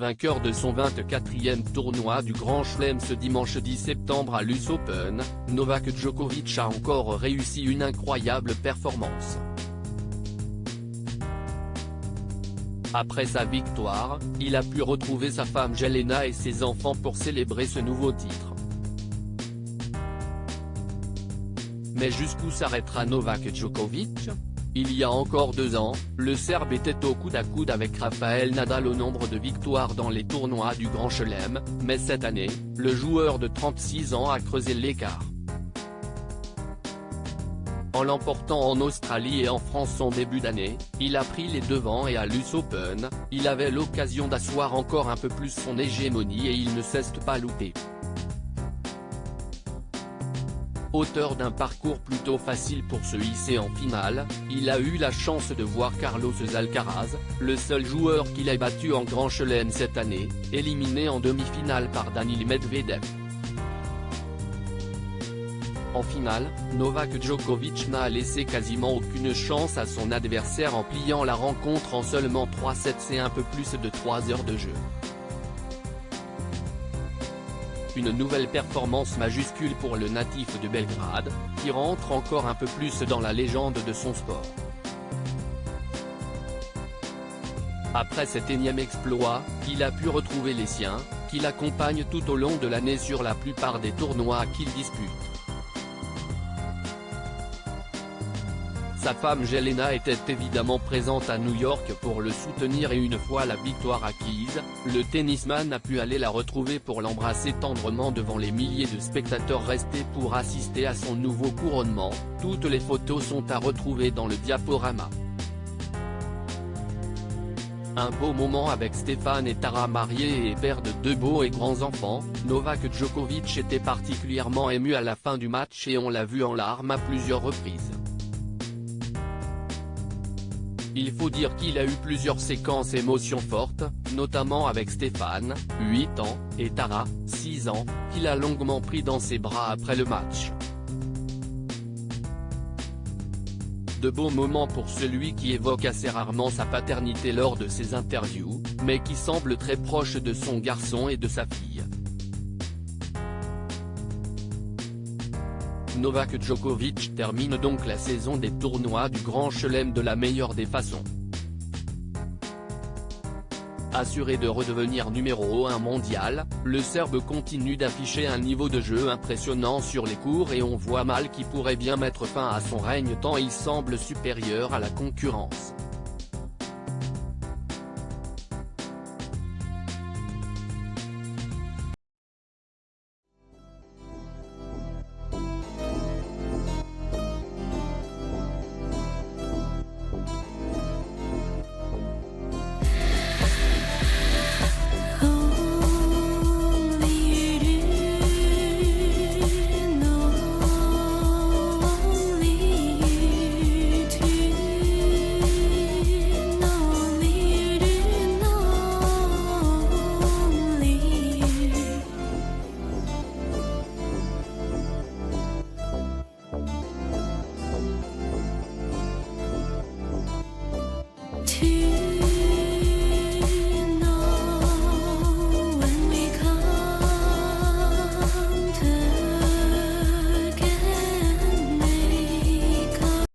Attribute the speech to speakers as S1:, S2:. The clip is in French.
S1: vainqueur de son 24e tournoi du Grand Chelem ce dimanche 10 septembre à l'US Open, Novak Djokovic a encore réussi une incroyable performance. Après sa victoire, il a pu retrouver sa femme Jelena et ses enfants pour célébrer ce nouveau titre. Mais jusqu'où s'arrêtera Novak Djokovic ? Il y a encore 2 ans, le Serbe était au coude à coude avec Rafael Nadal au nombre de victoires dans les tournois du Grand Chelem, mais cette année, le joueur de 36 ans a creusé l'écart. En l'emportant en Australie et en France son début d'année, il a pris les devants et à l'US Open, il avait l'occasion d'asseoir encore un peu plus son hégémonie et il ne cesse pas lutter. Auteur d'un parcours plutôt facile pour se hisser en finale, il a eu la chance de voir Carlos Alcaraz, le seul joueur qu'il ait battu en Grand Chelem cette année, éliminé en demi-finale par Daniil Medvedev. En finale, Novak Djokovic n'a laissé quasiment aucune chance à son adversaire en pliant la rencontre en seulement 3 sets et un peu plus de 3 heures de jeu. Une nouvelle performance majuscule pour le natif de Belgrade, qui rentre encore un peu plus dans la légende de son sport. Après cet énième exploit, il a pu retrouver les siens, qui l'accompagnent tout au long de l'année sur la plupart des tournois qu'il dispute. Sa femme Jelena était évidemment présente à New York pour le soutenir et une fois la victoire acquise, le tennisman a pu aller la retrouver pour l'embrasser tendrement devant les milliers de spectateurs restés pour assister à son nouveau couronnement. Toutes les photos sont à retrouver dans le diaporama. Un beau moment avec Stéphane et Tara, mariés et père de 2 beaux et grands enfants. Novak Djokovic était particulièrement ému à la fin du match et on l'a vu en larmes à plusieurs reprises. Il faut dire qu'il a eu plusieurs séquences émotions fortes, notamment avec Stéphane, 8 ans, et Tara, 6 ans, qu'il a longuement pris dans ses bras après le match. De beaux moments pour celui qui évoque assez rarement sa paternité lors de ses interviews, mais qui semble très proche de son garçon et de sa fille. Novak Djokovic termine donc la saison des tournois du Grand Chelem de la meilleure des façons. Assuré de redevenir numéro 1 mondial, le Serbe continue d'afficher un niveau de jeu impressionnant sur les courts et on voit mal qui pourrait bien mettre fin à son règne tant il semble supérieur à la concurrence.